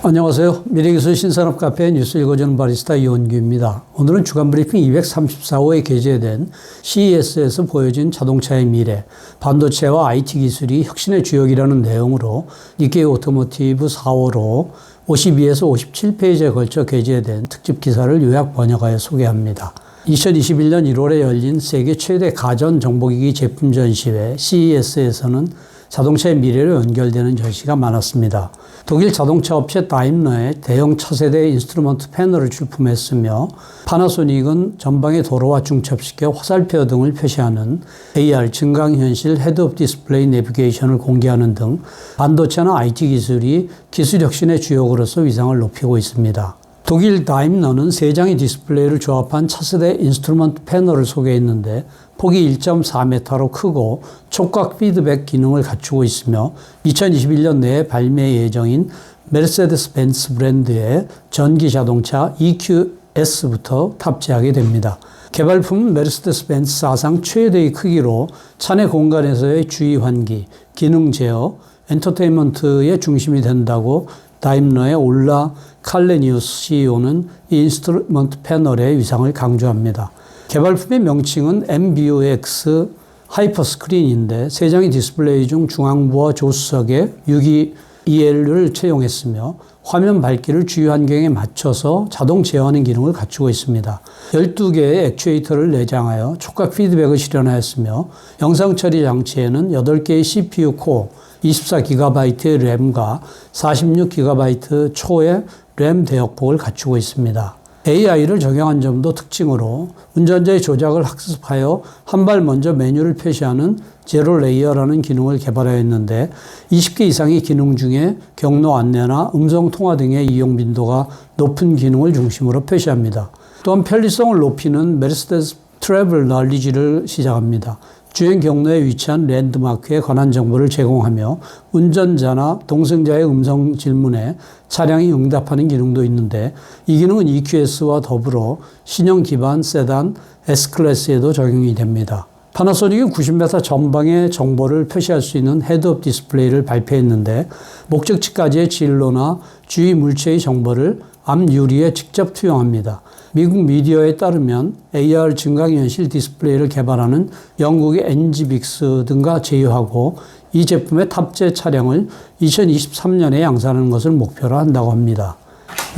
안녕하세요. 미래기술 신산업 카페 뉴스 읽어주는 바리스타 이원규입니다. 오늘은 주간 브리핑 234호에 게재된 CES에서 보여진 자동차의 미래, 반도체와 IT 기술이 혁신의 주역이라는 내용으로 니케이 오토모티브 4호로 52에서 57페이지에 걸쳐 게재된 특집 기사를 요약 번역하여 소개합니다. 2021년 1월에 열린 세계 최대 가전 정보기기 제품 전시회 CES에서는 자동차의 미래로 연결되는 전시가 많았습니다. 독일 자동차 업체 다임러의 대형 차세대 인스트루먼트 패널을 출품했으며 파나소닉은 전방에 도로와 중첩시켜 화살표 등을 표시하는 AR 증강현실 헤드업 디스플레이 내비게이션을 공개하는 등 반도체나 IT 기술이 기술 혁신의 주역으로서 위상을 높이고 있습니다. 독일 다임러는 3장의 디스플레이를 조합한 차세대 인스트루먼트 패널을 소개했는데 폭이 1.4m로 크고 촉각 피드백 기능을 갖추고 있으며 2021년 내에 발매 예정인 메르세데스 벤츠 브랜드의 전기 자동차 EQS부터 탑재하게 됩니다. 개발품은 메르세데스 벤츠 사상 최대의 크기로 차내 공간에서의 주의 환기, 기능 제어, 엔터테인먼트의 중심이 된다고 다임러의 올라 칼레니우스 CEO는 이 인스트루먼트 패널의 위상을 강조합니다. 개발품의 명칭은 MBUX 하이퍼스크린인데 3장의 디스플레이 중 중앙부와 조수석에 유기-EL을 채용했으며 화면 밝기를 주위 환경에 맞춰서 자동 제어하는 기능을 갖추고 있습니다. 12개의 액추에이터를 내장하여 촉각 피드백을 실현하였으며 영상 처리 장치에는 8개의 CPU 코어, 24GB 램과 46GB 초의 램 대역폭을 갖추고 있습니다. AI를 적용한 점도 특징으로 운전자의 조작을 학습하여 한 발 먼저 메뉴를 표시하는 제로 레이어라는 기능을 개발하였는데 20개 이상의 기능 중에 경로 안내나 음성 통화 등의 이용 빈도가 높은 기능을 중심으로 표시합니다. 또한 편리성을 높이는 메르세데스 트래블 널리지를 시작합니다. 주행 경로에 위치한 랜드마크에 관한 정보를 제공하며 운전자나 동승자의 음성 질문에 차량이 응답하는 기능도 있는데 이 기능은 EQS와 더불어 신형 기반 세단 S클래스에도 적용이 됩니다. 파나소닉은 90m 전방의 정보를 표시할 수 있는 헤드업 디스플레이를 발표했는데 목적지까지의 진로나 주위 물체의 정보를 앞 유리에 직접 투영합니다. 미국 미디어에 따르면 AR 증강현실 디스플레이를 개발하는 영국의 NG빅스 등과 제휴하고 이 제품의 탑재 차량을 2023년에 양산하는 것을 목표로 한다고 합니다.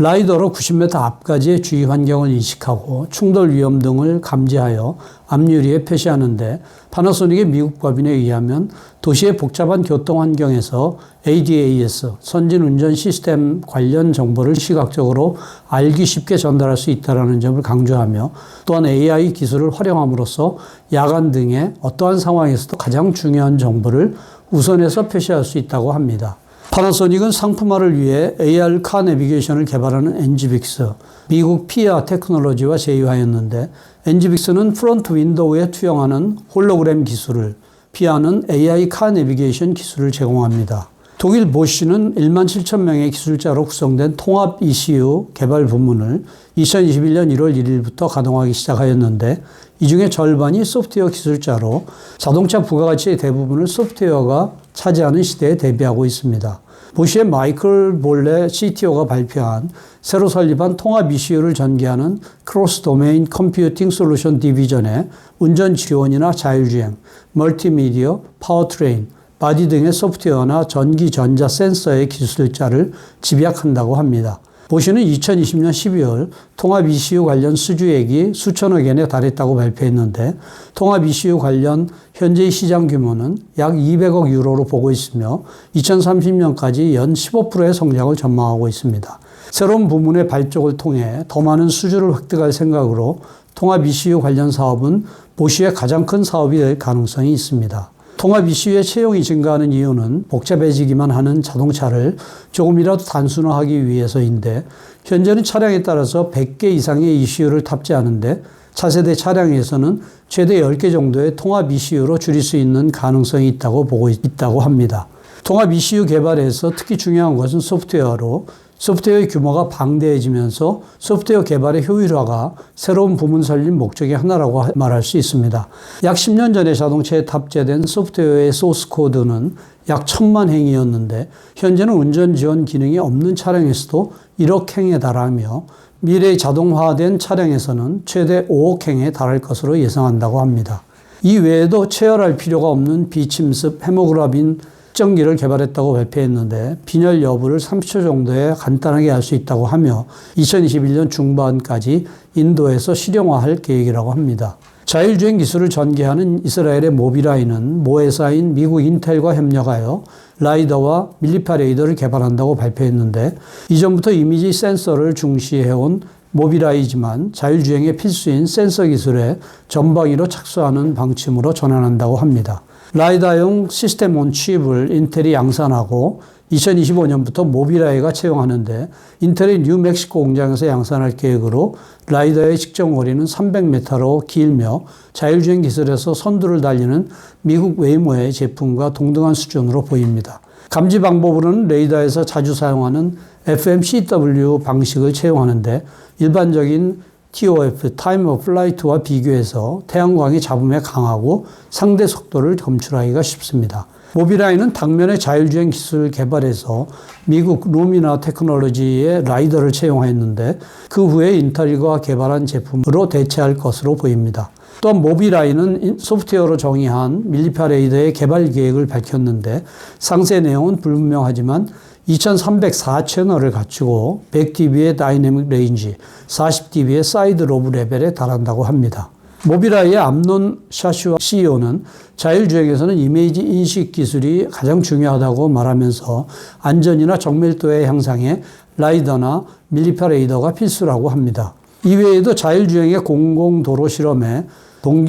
라이더로 90m 앞까지의 주위 환경을 인식하고 충돌 위험 등을 감지하여 앞유리에 표시하는데 파나소닉의 미국 법인에 의하면 도시의 복잡한 교통 환경에서 ADAS, 선진 운전 시스템 관련 정보를 시각적으로 알기 쉽게 전달할 수 있다는 점을 강조하며 또한 AI 기술을 활용함으로써 야간 등의 어떠한 상황에서도 가장 중요한 정보를 우선해서 표시할 수 있다고 합니다. 파나소닉은 상품화를 위해 AR 카 내비게이션을 개발하는 NG빅스, 미국 피아 테크놀로지와 제휴하였는데 NG빅스는 프론트 윈도우에 투영하는 홀로그램 기술을, 피아는 AI 카 내비게이션 기술을 제공합니다. 독일 보쉬는 17,000명의 기술자로 구성된 통합 ECU 개발 부문을 2021년 1월 1일부터 가동하기 시작하였는데 이 중에 절반이 소프트웨어 기술자로 자동차 부가가치의 대부분을 소프트웨어가 차지하는 시대에 대비하고 있습니다. 보쉬의 마이클 볼레 CTO가 발표한 새로 설립한 통합 ECU를 전개하는 크로스 도메인 컴퓨팅 솔루션 디비전에 운전 지원이나 자율주행, 멀티미디어, 파워트레인, 바디 등의 소프트웨어나 전기 전자 센서의 기술자를 집약한다고 합니다. 보쉬는 2020년 12월 통합 ECU 관련 수주액이 수천억 엔에 달했다고 발표했는데 통합 ECU 관련 현재의 시장 규모는 약 200억 유로로 보고 있으며 2030년까지 연 15%의 성장을 전망하고 있습니다. 새로운 부문의 발족을 통해 더 많은 수주를 획득할 생각으로 통합 ECU 관련 사업은 보쉬의 가장 큰 사업이 될 가능성이 있습니다. 통합 ECU의 채용이 증가하는 이유는 복잡해지기만 하는 자동차를 조금이라도 단순화하기 위해서인데 현재는 차량에 따라서 100개 이상의 ECU를 탑재하는데 차세대 차량에서는 최대 10개 정도의 통합 ECU로 줄일 수 있는 가능성이 있다고 보고 있다고 합니다. 통합 ECU 개발에서 특히 중요한 것은 소프트웨어로 소프트웨어의 규모가 방대해지면서 소프트웨어 개발의 효율화가 새로운 부문 설립 목적의 하나라고 말할 수 있습니다. 약 10년 전에 자동차에 탑재된 소프트웨어의 소스 코드는 약 1000만 행이었는데 현재는 운전 지원 기능이 없는 차량에서도 1억 행에 달하며 미래의 자동화된 차량에서는 최대 5억 행에 달할 것으로 예상한다고 합니다. 이 외에도 체열할 필요가 없는 비침습 헤모그라빈 측정기를 개발했다고 발표했는데 빈혈 여부를 30초 정도에 간단하게 알 수 있다고 하며 2021년 중반까지 인도에서 실용화할 계획이라고 합니다. 자율주행 기술을 전개하는 이스라엘의 모비라이는 모회사인 미국 인텔과 협력하여 라이더와 밀리파 레이더를 개발한다고 발표했는데 이전부터 이미지 센서를 중시해온 모비라이지만 자율주행의 필수인 센서 기술에 전방위로 착수하는 방침으로 전환한다고 합니다. 라이다용 시스템 온 칩을 인텔이 양산하고 2025년부터 모비라이가 채용하는데 인텔의 뉴멕시코 공장에서 양산할 계획으로 라이다의 측정 거리는 300m로 길며 자율주행 기술에서 선두를 달리는 미국 웨이모의 제품과 동등한 수준으로 보입니다. 감지 방법으로는 레이더에서 자주 사용하는 FMCW 방식을 채용하는데 일반적인 TOF, Time of Flight와 비교해서 태양광의 잡음에 강하고 상대 속도를 검출하기가 쉽습니다. 모비라이는 당면의 자율주행 기술을 개발해서 미국 루미나 테크놀로지의 라이더를 채용했는데 그 후에 인텔과 개발한 제품으로 대체할 것으로 보입니다. 또한 모비라이는 소프트웨어로 정의한 밀리파 레이더의 개발 계획을 밝혔는데 상세 내용은 불분명하지만 2304채널을 갖추고 100dB의 다이내믹 레인지, 40dB의 사이드 로브 레벨에 달한다고 합니다. 모비라이의 암논 샤슈아 CEO는 자율주행에서는 이미지 인식 기술이 가장 중요하다고 말하면서 안전이나 정밀도의 향상에 라이더나 밀리파 레이더가 필수라고 합니다. 이외에도 자율주행의 공공도로 실험에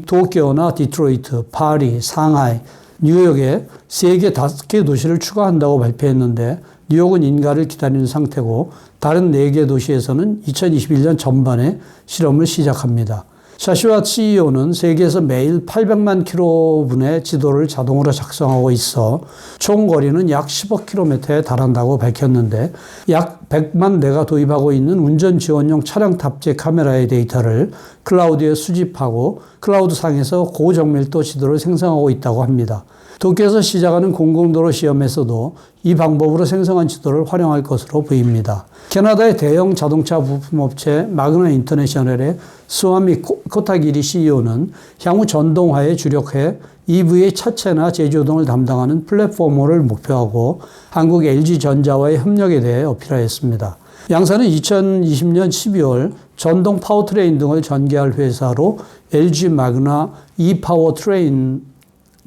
도쿄나 디트로이트, 파리, 상하이, 뉴욕에 3개, 5개 도시를 추가한다고 발표했는데 뉴욕은 인가를 기다리는 상태고 다른 4개 도시에서는 2021년 전반에 실험을 시작합니다. 샤슈아 CEO는 세계에서 매일 800만 킬로분의 지도를 자동으로 작성하고 있어 총 거리는 약 10억 킬로미터에 달한다고 밝혔는데 약 100만 대가 도입하고 있는 운전 지원용 차량 탑재 카메라의 데이터를 클라우드에 수집하고 클라우드상에서 고정밀도 지도를 생성하고 있다고 합니다. 도쿄에서 시작하는 공공도로 시험에서도 이 방법으로 생성한 지도를 활용할 것으로 보입니다. 캐나다의 대형 자동차 부품업체 마그나 인터내셔널의 스와미 코타기리 CEO는 향후 전동화에 주력해 EV의 차체나 제조 등을 담당하는 플랫포머를 목표하고 한국 LG전자와의 협력에 대해 어필하였습니다. 양사는 2020년 12월 전동 파워트레인 등을 전개할 회사로 LG 마그나 e파워트레인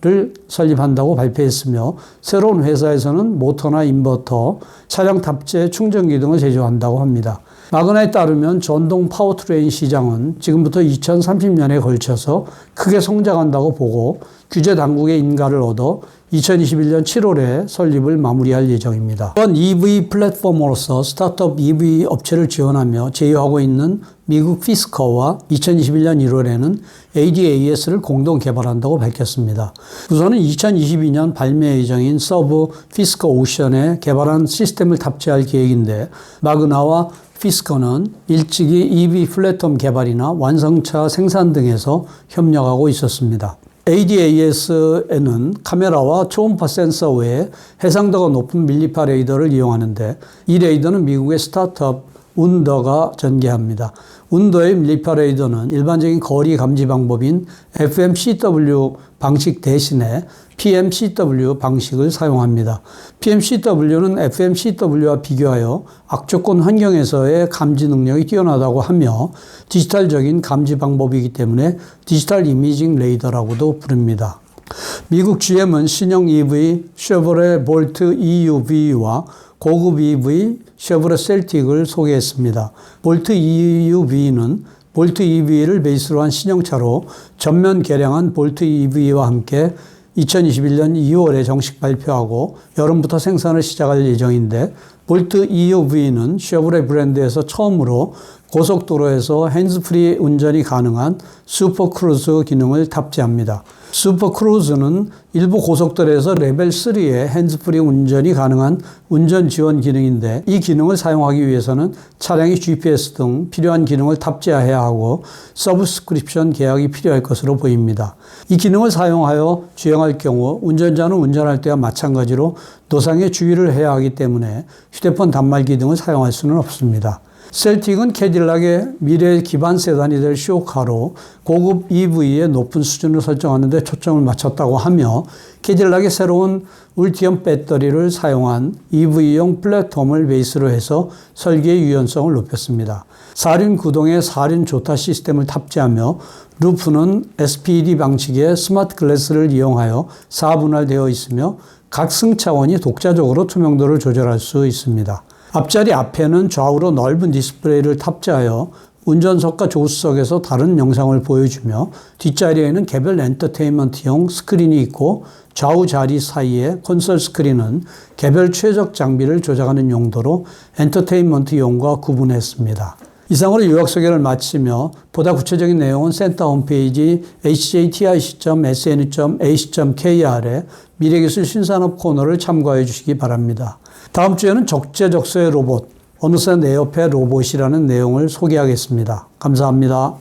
를 설립한다고 발표했으며 새로운 회사에서는 모터나 인버터, 차량 탑재 충전기 등을 제조한다고 합니다. 마그나에 따르면 전동 파워트레인 시장은 지금부터 2030년에 걸쳐서 크게 성장한다고 보고 규제 당국의 인가를 얻어 2021년 7월에 설립을 마무리할 예정입니다. 또한 EV 플랫폼으로서 스타트업 EV 업체를 지원하며 제휴하고 있는 미국 피스커와 2021년 1월에는 ADAS를 공동 개발한다고 밝혔습니다. 우선은 2022년 발매 예정인 서브 피스커 오션에 개발한 시스템을 탑재할 계획인데 마그나와 피스커는 일찍이 EV 플랫폼 개발이나 완성차 생산 등에서 협력하고 있었습니다. ADAS에는 카메라와 초음파 센서 외에 해상도가 높은 밀리파 레이더를 이용하는데 이 레이더는 미국의 스타트업 운더가 전개합니다. 운더의 밀리파 레이더는 일반적인 거리 감지 방법인 FMCW 방식 대신에 PMCW 방식을 사용합니다. PMCW는 FMCW와 비교하여 악조건 환경에서의 감지 능력이 뛰어나다고 하며 디지털적인 감지 방법이기 때문에 디지털 이미징 레이더라고도 부릅니다. 미국 GM은 신형 EV 쉐보레 볼트 EUV와 고급 EV 쉐보레 셀틱을 소개했습니다. 볼트 EUV는 볼트 EV를 베이스로 한 신형차로 전면 개량한 볼트 EV와 함께 2021년 2월에 정식 발표하고 여름부터 생산을 시작할 예정인데 볼트 EUV는 쉐보레 브랜드에서 처음으로 고속도로에서 핸즈프리 운전이 가능한 슈퍼크루즈 기능을 탑재합니다. 슈퍼크루즈는 일부 고속도로에서 레벨 3의 핸즈프리 운전이 가능한 운전 지원 기능인데, 이 기능을 사용하기 위해서는 차량의 GPS 등 필요한 기능을 탑재해야 하고 서브스크립션 계약이 필요할 것으로 보입니다. 이 기능을 사용하여 주행할 경우 운전자는 운전할 때와 마찬가지로 노상에 주의를 해야 하기 때문에 휴대폰 단말기 등을 사용할 수는 없습니다. 셀틱은 캐딜락의 미래의 기반 세단이 될 쇼카로 고급 EV의 높은 수준을 설정하는 데 초점을 맞췄다고 하며, 캐딜락의 새로운 울티엄 배터리를 사용한 EV용 플랫폼을 베이스로 해서 설계의 유연성을 높였습니다. 4륜 구동의 4륜 조타 시스템을 탑재하며 루프는 SPD 방식의 스마트 글래스를 이용하여 4분할되어 있으며 각 승차원이 독자적으로 투명도를 조절할 수 있습니다. 앞자리 앞에는 좌우로 넓은 디스플레이를 탑재하여 운전석과 조수석에서 다른 영상을 보여주며, 뒷자리에는 개별 엔터테인먼트용 스크린이 있고 좌우 자리 사이에 콘솔 스크린은 개별 최적 장비를 조작하는 용도로 엔터테인먼트용과 구분했습니다. 이상으로 요약 소개를 마치며 보다 구체적인 내용은 센터 홈페이지 hjtic.sn.ac.kr에 미래기술 신산업 코너를 참고해 주시기 바랍니다. 다음 주에는 적재적소의 로봇, 어느새 내 옆에 로봇이라는 내용을 소개하겠습니다. 감사합니다.